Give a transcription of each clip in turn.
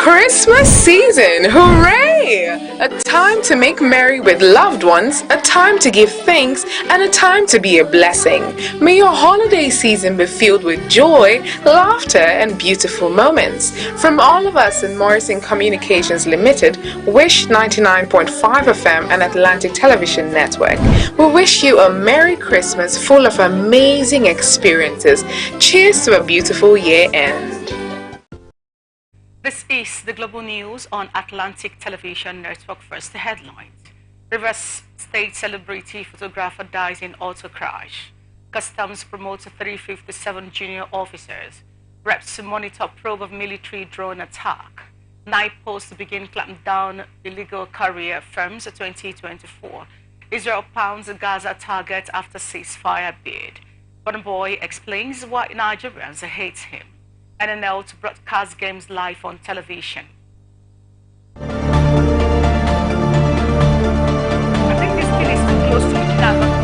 Christmas season! Hooray! A time to make merry with loved ones, a time to give thanks, and a time to be a blessing. May your holiday season be filled with joy, laughter, and beautiful moments. From all of us in Morrison Communications Limited, Wish 99.5 FM and Atlantic Television Network, we wish you a Merry Christmas full of amazing experiences. Cheers to a beautiful year end. This is the Global News on Atlantic Television Network. First, the headlines. Rivers State celebrity photographer dies in auto crash. Customs promotes 357 junior officers. Reps monitor probe of military drone attack. Night posts begin clamp down illegal courier firms 2024. Israel pounds Gaza target after ceasefire bid. Burna Boy explains why Nigerians hate him. NNL to broadcast games live on television. I think this thing is too close to each other.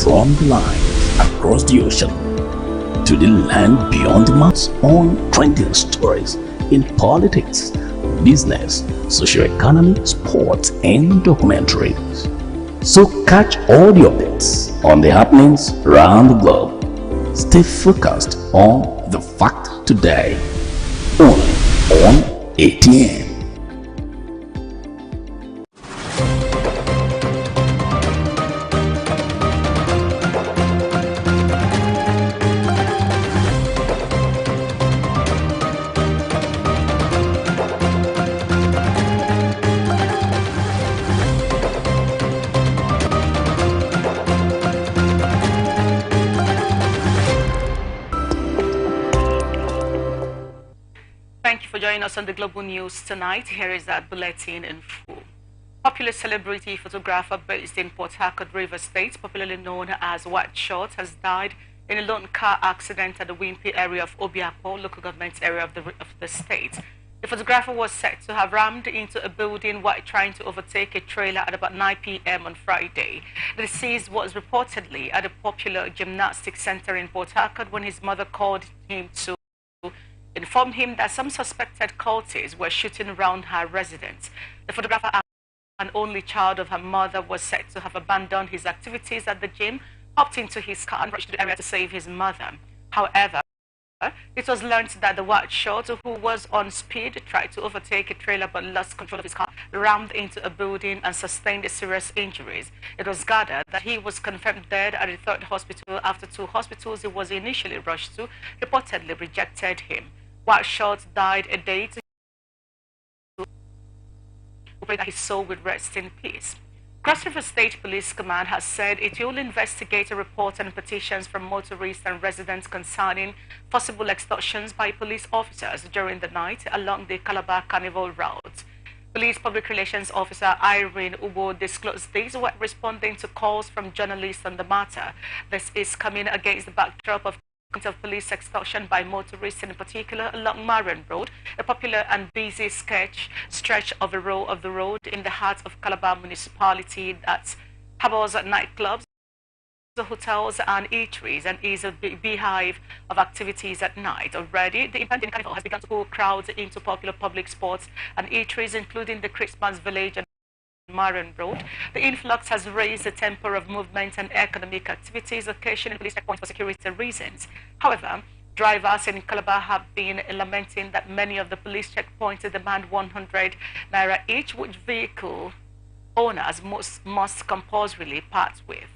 From the line across the ocean to the land beyond the mountains on trending stories in politics, business, social economy, sports, and documentaries. So catch all the updates on the happenings around the globe. Stay focused on the fact today, only on ATN. Thank you for joining us on the Global News tonight. Here is that bulletin in full. Popular celebrity photographer based in Port Harcourt, Rivers State, popularly known as White Short, has died in a lone car accident at the Wimpy area of Obiapo, local government area of the state. The photographer was said to have rammed into a building while trying to overtake a trailer at about 9 p.m. on Friday. The deceased was reportedly at a popular gymnastics center in Port Harcourt when his mother called him to inform him that some suspected cultists were shooting around her residence. The photographer, an only child of her mother, was said to have abandoned his activities at the gym, hopped into his car and rushed to the area to save his mother. However, it was learned that the white short, who was on speed, tried to overtake a trailer but lost control of his car, rammed into a building and sustained serious injuries. It was gathered that he was confirmed dead at the third hospital after two hospitals he was initially rushed to reportedly rejected him. White short died a day to pray that his soul would rest in peace. Cross River State Police Command has said it will investigate a report and petitions from motorists and residents concerning possible extortions by police officers during the night along the Calabar Carnival route. Police Public Relations Officer Irene Ubo disclosed this while responding to calls from journalists on the matter. This is coming against the backdrop of police extortion by motorists, in particular along Marion Road, a popular and busy stretch of the road in the heart of Calabar municipality that harbors nightclubs, hotels and eateries and is a beehive of activities at night. Already, the impending carnival has begun to pull crowds into popular public spots and eateries, including the Christmas Village and Marion Road. The influx has raised the tempo of movement and economic activities, occasioning police checkpoints for security reasons. However, drivers in Calabar have been lamenting that many of the police checkpoints demand 100 naira each, which vehicle owners must compulsorily part with.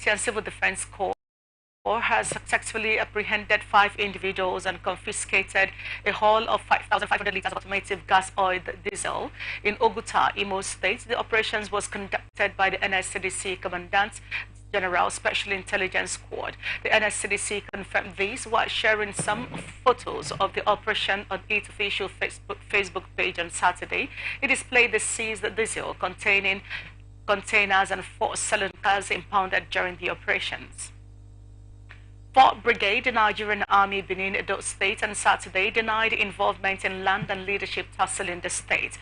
And Civil Defense Corps has successfully apprehended 5 individuals and confiscated a haul of 5,500 liters of automotive gas oil diesel in Oguta, Imo State. The operations was conducted by the NSCDC Commandant General Special Intelligence Squad. The NSCDC confirmed this while sharing some photos of the operation on its official Facebook page on Saturday. It displayed the seized diesel containing containers and 4 cylinders impounded during the operations. 4th Brigade, the Nigerian Army Benin Edo State, on Saturday denied involvement in land and leadership tussle in the state.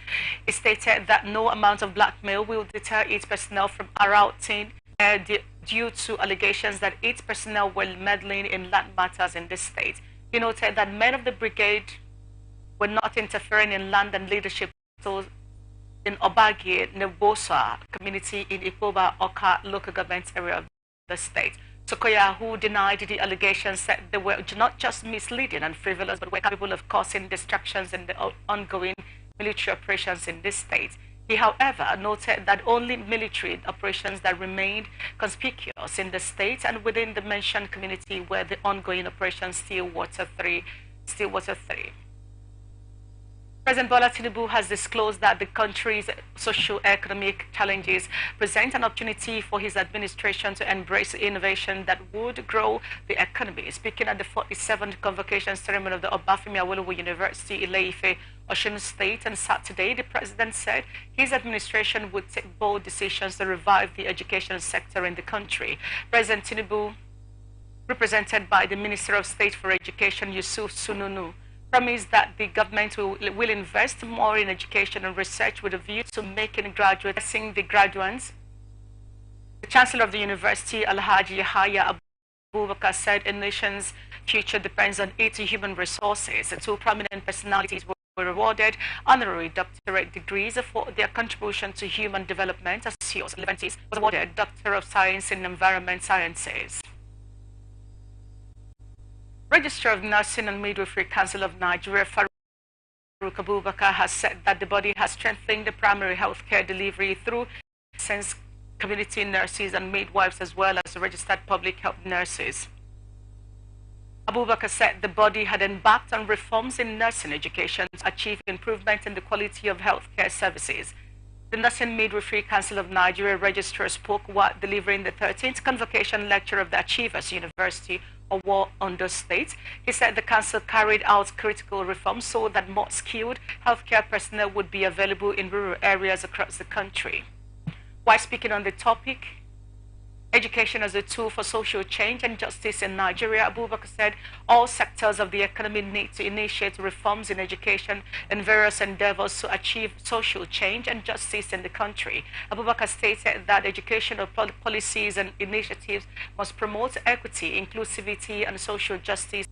It stated that no amount of blackmail will deter its personnel from routing due to allegations that its personnel were meddling in land matters in the state. He noted that men of the brigade were not interfering in land and leadership tussle in Obagi, Nebosa community in Ikoba, Oka local government area of the state. Tokoya, who denied the allegations, said they were not just misleading and frivolous, but were capable of causing distractions in the ongoing military operations in this state. He, however, noted that only military operations that remained conspicuous in the state and within the mentioned community were the ongoing Operation Stillwater 3. President Bola Tinubu has disclosed that the country's socio-economic challenges present an opportunity for his administration to embrace innovation that would grow the economy. Speaking at the 47th convocation ceremony of the Obafemi Awolowo University, Ile-Ife, Osun State on Saturday, the president said his administration would take bold decisions to revive the education sector in the country. President Tinubu, represented by the Minister of State for Education, Yusuf Sununu, promised that the government will invest more in education and research with a view to making the graduates. The Chancellor of the University, Alhaji Yahya Abubakar, said a nation's future depends on its human resources. 2 prominent personalities were awarded honorary doctorate degrees for their contribution to human development. Asios Leventis was awarded Doctor of Science in Environment Sciences. Registrar of Nursing and Midwifery Council of Nigeria, Farouk Abubakar, has said that the body has strengthened the primary health care delivery through sense community nurses and midwives as well as registered public health nurses. Abubakar said the body had embarked on reforms in nursing education to achieve improvement in the quality of health care services. The Nursing Midwifery Council of Nigeria registrar spoke while delivering the 13th convocation lecture of the Achievers University of Ondo State. He said the council carried out critical reforms so that more skilled healthcare personnel would be available in rural areas across the country. While speaking on the topic, education as a tool for social change and justice in Nigeria. Abubakar said all sectors of the economy need to initiate reforms in education and various endeavors to achieve social change and justice in the country. Abubakar stated that educational policies and initiatives must promote equity, inclusivity, and social justice.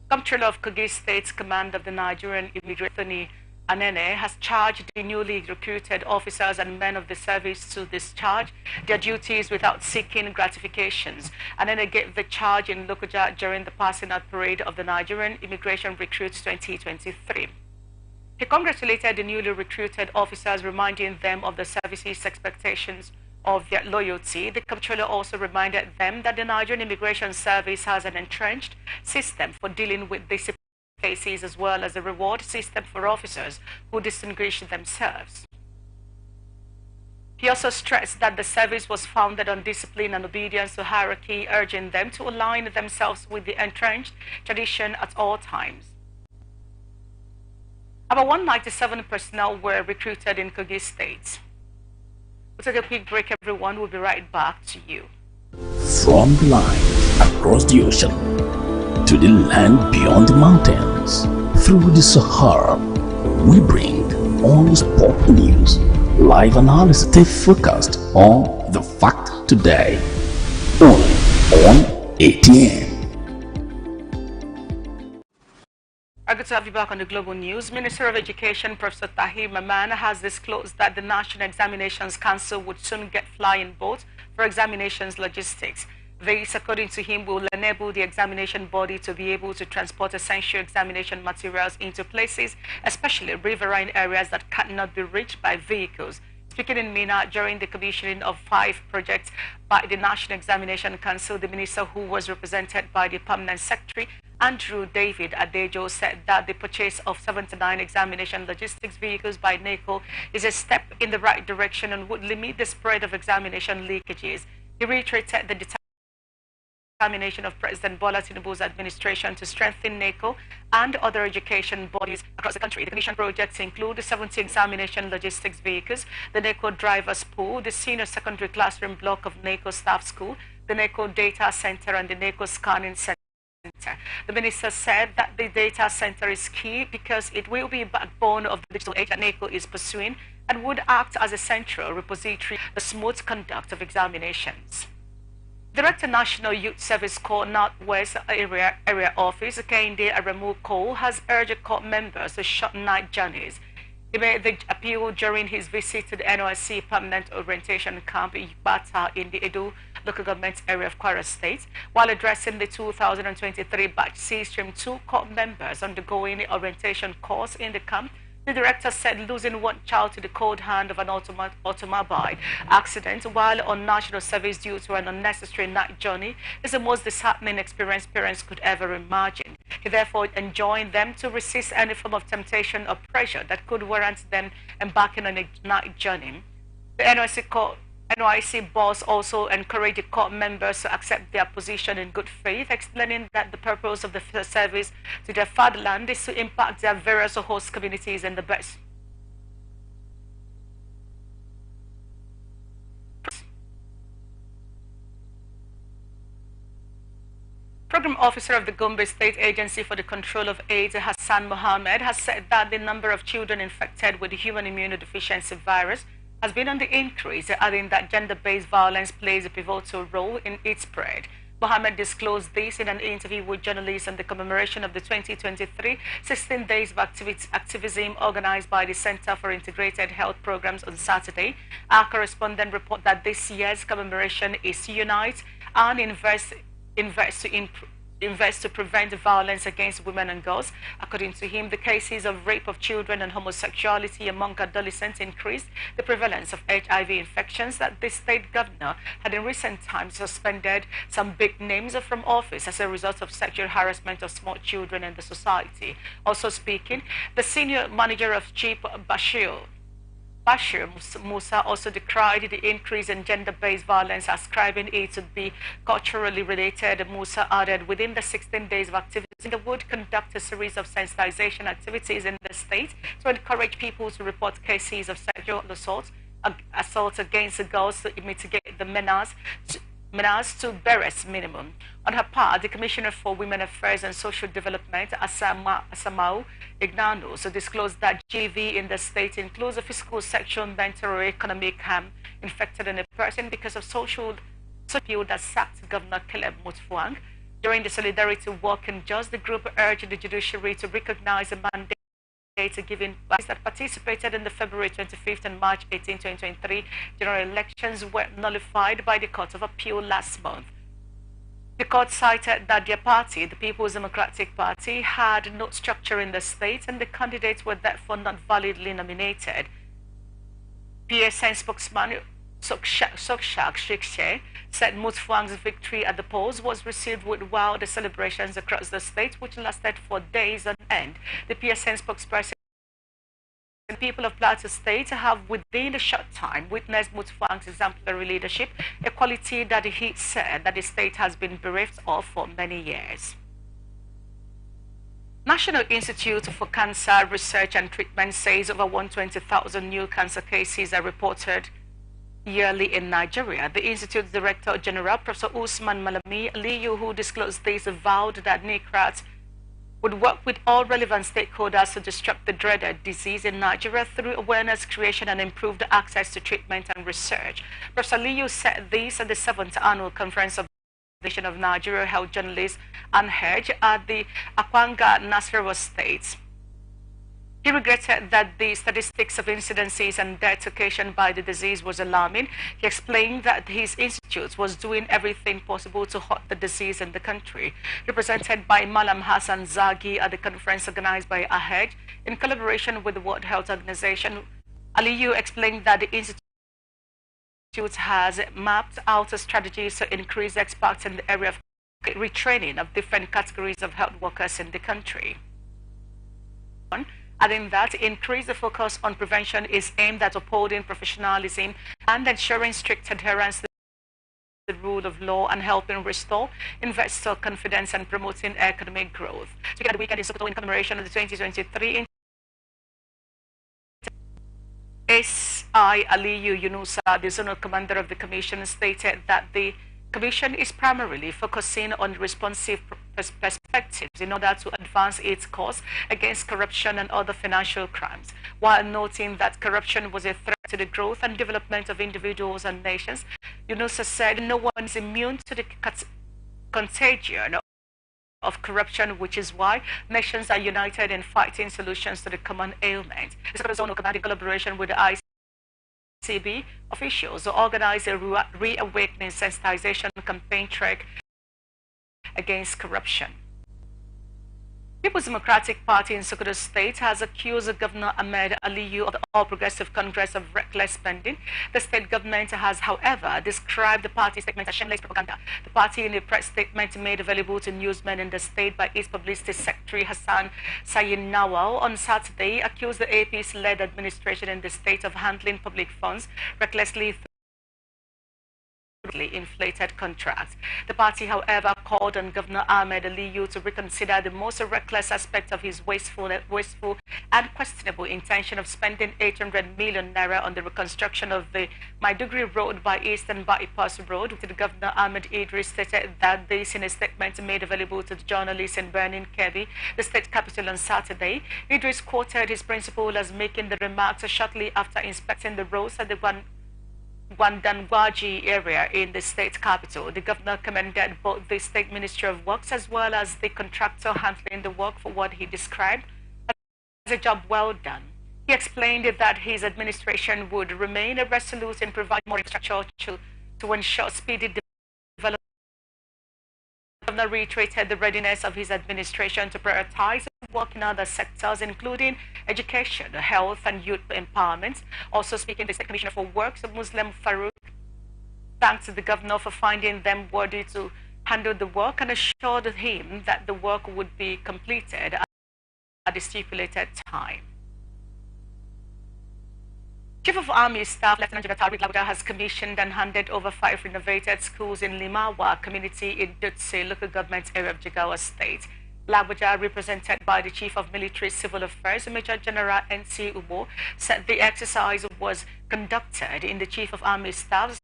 Comptroller of Kogi State's Command of the Nigerian Immigration Anene has charged the newly recruited officers and men of the service to discharge their duties without seeking gratifications. Anene gave the charge in Lokoja during the passing out parade of the Nigerian Immigration Recruits 2023. He congratulated the newly recruited officers, reminding them of the service's expectations of their loyalty. The comptroller also reminded them that the Nigerian Immigration Service has an entrenched system for dealing with discipline cases, as well as a reward system for officers who distinguish themselves. He also stressed that the service was founded on discipline and obedience to hierarchy, urging them to align themselves with the entrenched tradition at all times. About 197 personnel were recruited in Kogi State. We'll take a quick break, everyone. We'll be right back to you. From the line across the ocean to the land beyond the mountains, through the Sahara, we bring all sport news, live analysis. Stay focused on the fact today, only on ATN. Good to have you back on the Global News. Minister of Education, Professor Tahir Mamman, has disclosed that the National Examinations Council would soon get flying boats for examinations logistics. This, according to him, will enable the examination body to be able to transport essential examination materials into places, especially riverine areas that cannot be reached by vehicles. Speaking in Mina during the commissioning of 5 projects by the National Examination Council, the minister, who was represented by the Permanent Secretary, Andrew David Adejo, said that the purchase of 79 examination logistics vehicles by NACO is a step in the right direction and would limit the spread of examination leakages. He reiterated the determination of President Bola Tinubu's administration to strengthen NACO and other education bodies across the country. The commission projects include the 70 examination logistics vehicles, the NACO drivers pool, the senior secondary classroom block of NACO staff school, the NACO data center, and the NACO scanning center. The minister said that the data center is key because it will be a backbone of the digital age that NACO is pursuing and would act as a central repository for the smooth conduct of examinations. Director National Youth Service Corps Northwest Area Office, Kehinde Aremu Cole, has urged corps members to shorten night journeys. He made the appeal during his visit to the NYC Permanent Orientation Camp Bata in the Edo local government area of Kwara State. While addressing the 2023 batch C Stream 2 corps members undergoing the orientation course in the camp, the director said losing one child to the cold hand of an automobile accident while on national service due to an unnecessary night journey is the most disheartening experience parents could ever imagine. He therefore enjoined them to resist any form of temptation or pressure that could warrant them embarking on a night journey. The NYC boss also encouraged the corps members to accept their position in good faith, explaining that the purpose of the service to their fatherland is to impact their various host communities in the best. Program Officer of the Gombe State Agency for the Control of AIDS, Hassan Mohammed, has said that the number of children infected with the human immunodeficiency virus has been on the increase, adding that gender-based violence plays a pivotal role in its spread. Mohammed disclosed this in an interview with journalists on the commemoration of the 2023 16 Days of Activism organized by the Center for Integrated Health Programs on Saturday. Our correspondent reported that this year's commemoration is to unite and invest to prevent violence against women and girls. According to him, the cases of rape of children and homosexuality among adolescents increased the prevalence of HIV infections, that the state governor had in recent times suspended some big names from office as a result of sexual harassment of small children in the society. Also speaking, the senior manager of Chief Bashir Musa also decried the increase in gender-based violence, ascribing it to be culturally related. Musa added within the 16 days of activism, they would conduct a series of sensitization activities in the state to encourage people to report cases of sexual assault against girls to mitigate the menas to barest minimum. On her part, the Commissioner for Women Affairs and Social Development, Asamau Ignanos, disclosed that GV in the state includes a fiscal section meant to economic harm inflicted on a person because of social appeal that sacked Governor Caleb Mutfwang. During the Solidarity Walk in Jos, the group urged the judiciary to recognize a mandate given by that participated in the February 25th and March 18, 2023 general elections were nullified by the Court of Appeal last month. The court cited that their party, the People's Democratic Party, had no structure in the state and the candidates were therefore not validly nominated. PSN spokesman Sokshak Shikshe said Mutfwang's victory at the polls was received with wild celebrations across the state, which lasted for days on end. The PSN spokesperson the people of Plateau State have within a short time witnessed Mutfwang's exemplary leadership, a quality that he said that the state has been bereft of for many years. National Institute for Cancer Research and Treatment says over 120,000 new cancer cases are reported yearly in Nigeria. The Institute's Director General, Professor Usman Malami Aliyu, who disclosed this, vowed that NICRAT would work with all relevant stakeholders to disrupt the dreaded disease in Nigeria through awareness creation and improved access to treatment and research. Professor Aliyu said this at the 7th Annual Conference of the Nation of Nigeria held journalists unheard at the Akwanga, Nasarawa State. He regretted that the statistics of incidences and deaths occasioned by the disease was alarming. He explained that his institute was doing everything possible to halt the disease in the country. Represented by Malam Hassan Zagi at the conference organized by AHED in collaboration with the World Health Organization, Aliyu explained that the institute has mapped out strategies to increase experts in the area of retraining of different categories of health workers in the country. Adding that increase the focus on prevention is aimed at upholding professionalism and ensuring strict adherence to the rule of law and helping restore investor confidence and promoting economic growth. Together, the weekend is in commemoration of the 2023 S.I. Aliyu Yunusa, the zonal commander of the commission, stated that the Commission is primarily focusing on responsive perspectives in order to advance its cause against corruption and other financial crimes, while noting that corruption was a threat to the growth and development of individuals and nations. Yunusa said no one is immune to the contagion of corruption, which is why nations are united in fighting solutions to the common ailment. This is also in collaboration with the ICB officials to organize a reawakening sensitization campaign track against corruption. People's Democratic Party in Sokoto State has accused Governor Ahmed Aliyu of the All Progressive Congress of reckless spending. The state government has, however, described the party statement as shameless propaganda. The party, in a press statement made available to newsmen in the state by its publicity secretary Hassan Sayin Nawal on Saturday, accused the APC-led administration in the state of handling public funds recklessly through inflated contracts. The party, however, called on Governor Ahmed Aliyu to reconsider the most reckless aspect of his wasteful and questionable intention of spending 800 million naira on the reconstruction of the Maiduguri Road by Eastern Bypass Road. The Governor Ahmed Idris stated that this in a statement made available to the journalists in Birnin Kebbi, the state capital, on Saturday. Idris quoted his principal as making the remarks shortly after inspecting the roads at the Gwandangwaji area in the state capital. The governor commended both the State Ministry of Works as well as the contractor handling the work for what he described as a job well done. He explained that his administration would remain resolute in providing more infrastructure to ensure speedy development. The governor reiterated the readiness of his administration to prioritize work in other sectors, including education, health, and youth empowerment. Also speaking, the State Commissioner for Works, Muslim Farouk, thanked the governor for finding them worthy to handle the work and assured him that the work would be completed at the stipulated time. Chief of Army Staff Lieutenant General Tariq Labuda has commissioned and handed over 5 renovated schools in Limawa community in Dutse local government area of Jigawa State. Labuda, represented by the Chief of Military Civil Affairs, Major General N.C. Ubo, said the exercise was conducted in the Chief of Army Staff's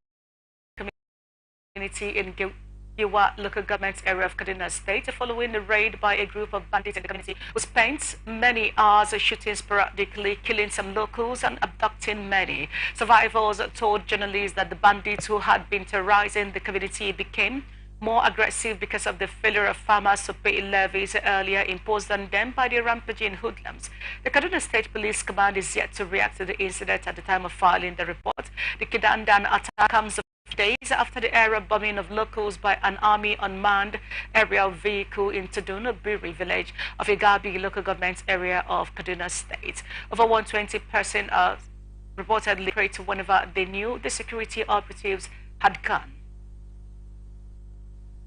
community in Giwa local government area of Kaduna State following a raid by a group of bandits in the community who spent many hours shooting sporadically, killing some locals and abducting many. Survivors told journalists that the bandits who had been terrorizing the community became more aggressive because of the failure of farmers to pay levies earlier imposed on them by the rampaging hoodlums. The Kaduna State Police Command is yet to react to the incident at the time of filing the report. The Kidandan attack comes days after the aerial bombing of locals by an army unmanned aerial vehicle in Tudunubiri village of Igabi local government area of Kaduna State. Over 120 persons reportedly prayed to whenever they knew the security operatives had gone.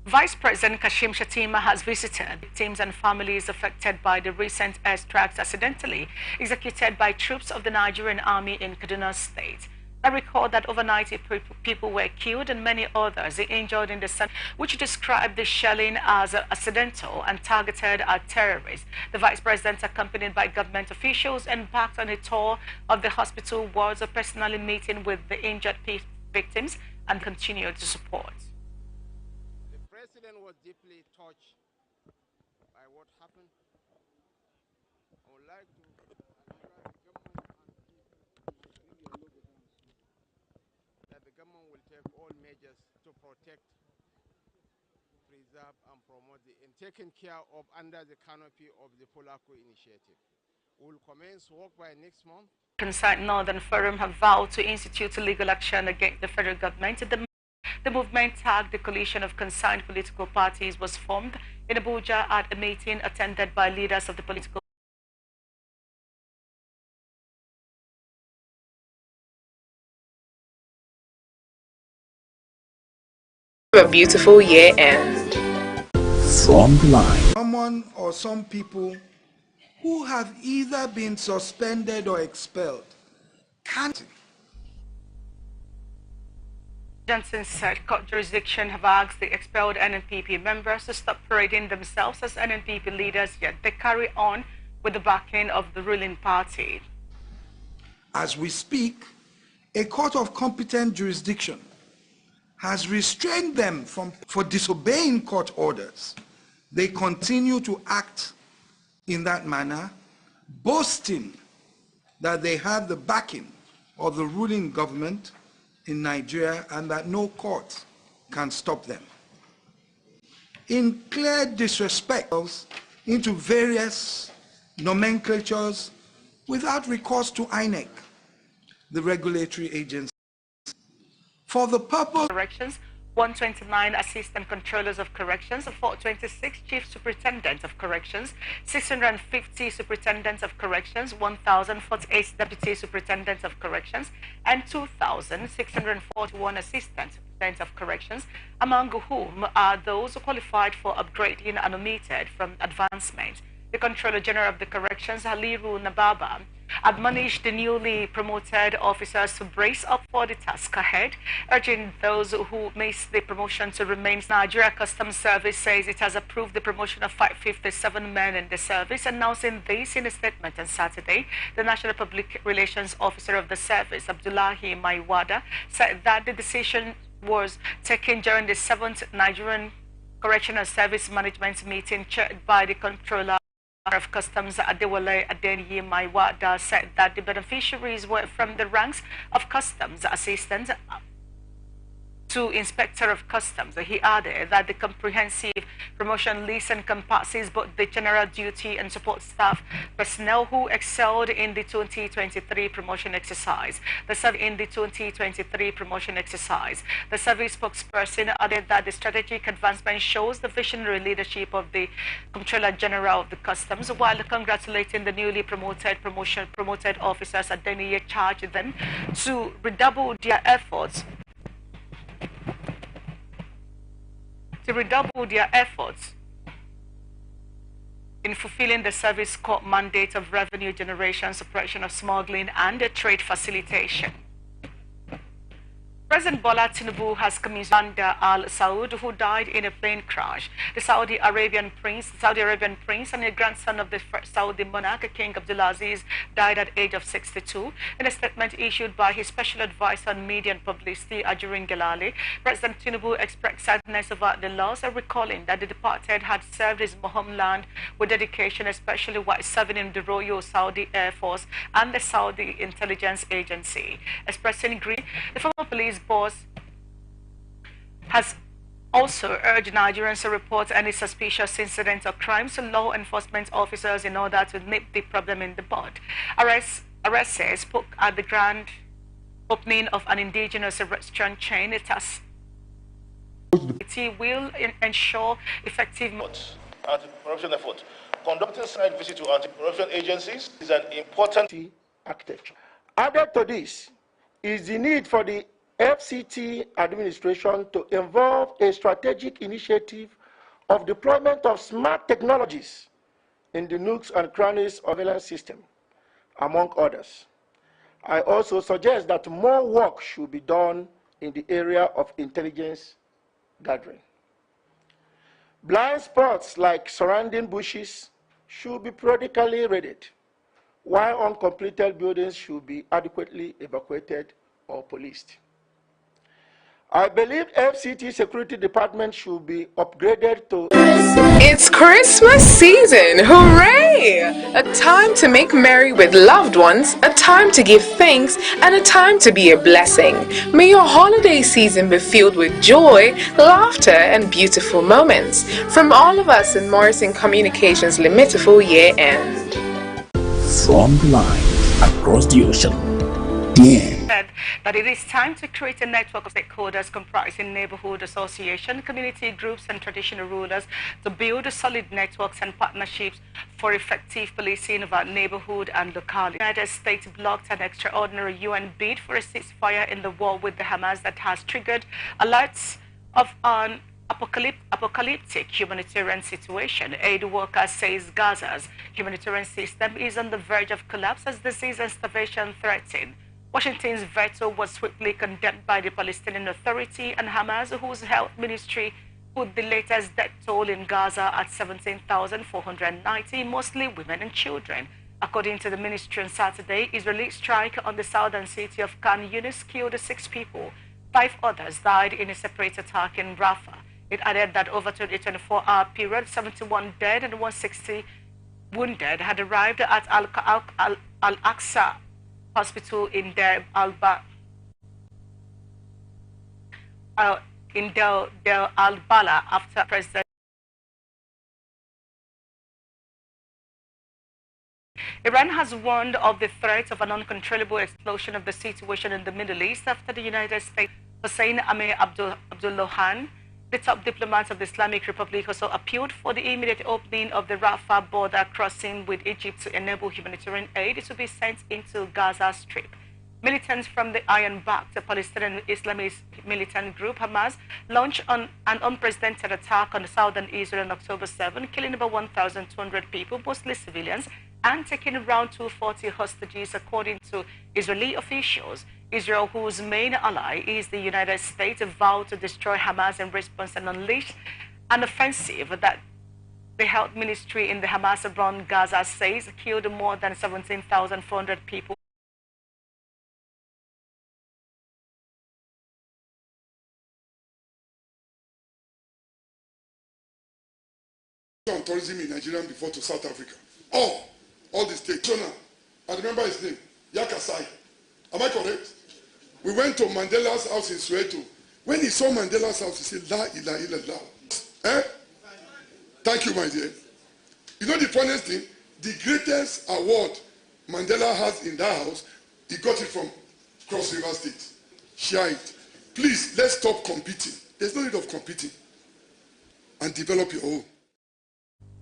Vice President Kashim Shettima has visited victims and families affected by the recent airstrikes accidentally executed by troops of the Nigerian army in Kaduna State. I recall that over 90 people were killed and many others injured in the sun, which described the shelling as accidental and targeted at terrorists. The Vice President, accompanied by government officials, embarked on a tour of the hospital wards, personally meeting with the injured victims and continued to support. The President was deeply touched by what happened. I would like to that the government will take all measures to protect, preserve, and promote and taken care of under the canopy of the Polaco initiative. We will commence work by next month. Concerned Northern Forum have vowed to institute legal action against the federal government. The movement tagged the coalition of concerned political parties was formed in Abuja at a meeting attended by leaders of the political a beautiful year end. From the line. Someone or some people who have either been suspended or expelled can't. Johnson said court jurisdiction have asked the expelled NNPP members to stop parading themselves as NNPP leaders, yet they carry on with the backing of the ruling party. As we speak, a court of competent jurisdiction has restrained them for disobeying court orders. They continue to act in that manner, boasting that they have the backing of the ruling government in Nigeria and that no court can stop them. In clear disrespect into various nomenclatures without recourse to INEC, the regulatory agency, for the purpose Corrections, 129 assistant controllers of corrections, 426 chief superintendents of corrections, 650 superintendents of corrections, 1,048 deputy superintendents of corrections, and 2,641 assistant superintendents of corrections, among whom are those qualified for upgrading and omitted from advancement. The Controller General of the Corrections, Haliru Nababa, admonished the newly promoted officers to brace up for the task ahead, urging those who miss the promotion to remain. Nigeria Customs Service says it has approved the promotion of 557 men in the service. Announcing this in a statement on Saturday, the National Public Relations Officer of the service, Abdullahi Maiwada, said that the decision was taken during the 7th Nigerian Correctional Service Management meeting chaired by the Controller of Customs Adewale Adenyi Maiwada, said that the beneficiaries were from the ranks of Customs Assistant to Inspector of Customs. He added that the comprehensive promotion list encompasses both the general duty and support staff personnel who excelled in the 2023 promotion exercise. The service spokesperson added that the strategic advancement shows the visionary leadership of the Comptroller General of the Customs, while congratulating the newly promoted officers. Adeniyi charged them to redouble their efforts in fulfilling the service corps mandate of revenue generation, suppression of smuggling, and trade facilitation. President Bola Tinubu has commissioned Al Saud, who died in a plane crash. The Saudi Arabian prince, and the grandson of the first Saudi monarch, King Abdulaziz, died at the age of 62. In a statement issued by his special advisor on media and publicity, Ajurin Gelali, President Tinubu expressed sadness about the loss, recalling that the departed had served his homeland with dedication, especially while serving in the Royal Saudi Air Force and the Saudi Intelligence Agency. Expressing grief, the former police boss has also urged Nigerians to report any suspicious incidents or crimes to law enforcement officers in order to nip the problem in the bud. Arrest spoke at the grand opening of an indigenous restaurant chain. It will ensure effective anti-corruption effort. Conducting site visits to anti-corruption agencies is an important architecture. Added to this is the need for the FCT administration to involve a strategic initiative of deployment of smart technologies in the nooks and crannies of the surveillance system, among others. I also suggest that more work should be done in the area of intelligence gathering. Blind spots like surrounding bushes should be periodically raided, while uncompleted buildings should be adequately evacuated or policed. I believe FCT Security Department should be upgraded to... It's Christmas season! Hooray! A time to make merry with loved ones, a time to give thanks, and a time to be a blessing. May your holiday season be filled with joy, laughter, and beautiful moments. From all of us in Morrison Communications Limited for year end. From the line across the ocean. Said that it is time to create a network of stakeholders comprising neighborhood association, community groups, and traditional rulers to build solid networks and partnerships for effective policing of our neighborhood and locality. The United States blocked an extraordinary UN bid for a ceasefire in the war with the Hamas that has triggered alerts of an apocalyptic humanitarian situation. Aid workers says Gaza's humanitarian system is on the verge of collapse as disease and starvation threaten. Washington's veto was swiftly condemned by the Palestinian Authority and Hamas, whose health ministry put the latest death toll in Gaza at 17,490, mostly women and children. According to the ministry on Saturday, Israeli strike on the southern city of Khan Yunis killed 6 people. 5 others died in a separate attack in Rafah. It added that over the 24-hour period, 71 dead and 160 wounded had arrived at Al-Aqsa Hospital in Deir al-Bala after President Iran has warned of the threat of an uncontrollable explosion of the situation in the Middle East after the United States. Hossein Amir Abdullahian, the top diplomat of the Islamic Republic, also appealed for the immediate opening of the Rafah border crossing with Egypt to enable humanitarian aid to be sent into Gaza Strip. Militants from the iron-backed Palestinian Islamist militant group Hamas launched an unprecedented attack on southern Israel on October 7, killing about 1,200 people, mostly civilians, and taking around 240 hostages, according to Israeli officials. Israel, whose main ally is the United States, vowed to destroy Hamas in response and unleash an offensive that the health ministry in the Hamas-run Gaza says killed more than 17,400 people. On tourism in Nigeria before to South Africa. All the states. I remember his name, Yakasai. Am I correct? We went to Mandela's house in Soweto. When he saw Mandela's house, he said, La ilaha illallah. Thank you, my dear. You know the funniest thing? The greatest award Mandela has in that house, he got it from Cross River State. Share it. Please, let's stop competing. There's no need of competing. And develop your own.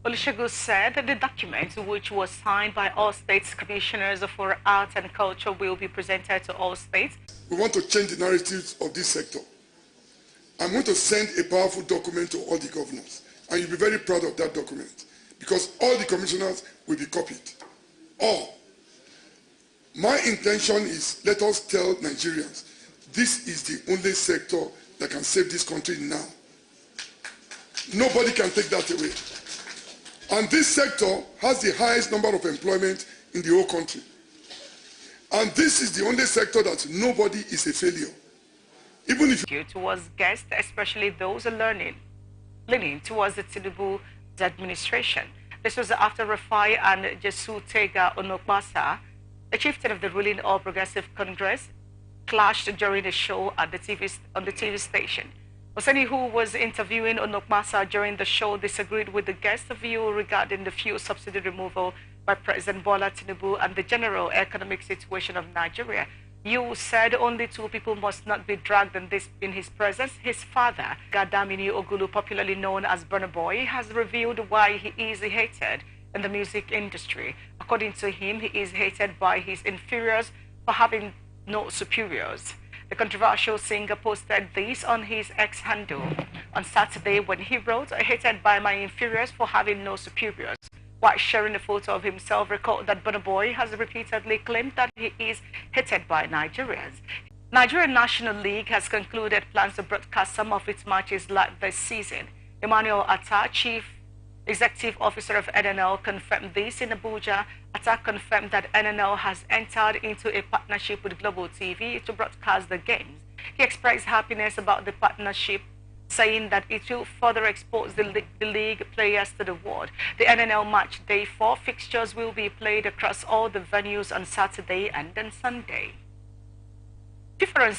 Olusegun said that the document, which was signed by all states commissioners for art and culture, will be presented to all states. We want to change the narratives of this sector. I'm going to send a powerful document to all the governors, and you'll be very proud of that document, because all the commissioners will be copied. All. My intention is, let us tell Nigerians, this is the only sector that can save this country now. Nobody can take that away. And this sector has the highest number of employment in the whole country. And this is the only sector that nobody is a failure. Even if you towards guests, especially those leaning towards the Tinubu's administration. This was after Rafai and Jesu Tega Onokmasa, a chieftain of the ruling All Progressive Congress, clashed during a show at on the TV station. Oseni, who was interviewing Onokmasa during the show, disagreed with the guest's view regarding the fuel subsidy removal by President Bola Tinubu and the general economic situation of Nigeria. You said only two people must not be dragged in his presence. His father, Gadamini Ogulu, popularly known as Burna Boy, has revealed why he is hated in the music industry. According to him, he is hated by his inferiors for having no superiors. The controversial singer posted this on his X handle on Saturday when he wrote, "Hated by my inferiors for having no superiors." While sharing a photo of himself, recalled that Burna Boy has repeatedly claimed that he is hated by Nigerians. Nigerian National League has concluded plans to broadcast some of its matches live this season. Emmanuel Atta, Chief Executive Officer of NNL, confirmed this in Abuja. Atta confirmed that NNL has entered into a partnership with Global TV to broadcast the games. He expressed happiness about the partnership, saying that it will further expose the league players to the world. The NNL Match Day 4 fixtures will be played across all the venues on Saturday and on Sunday. Different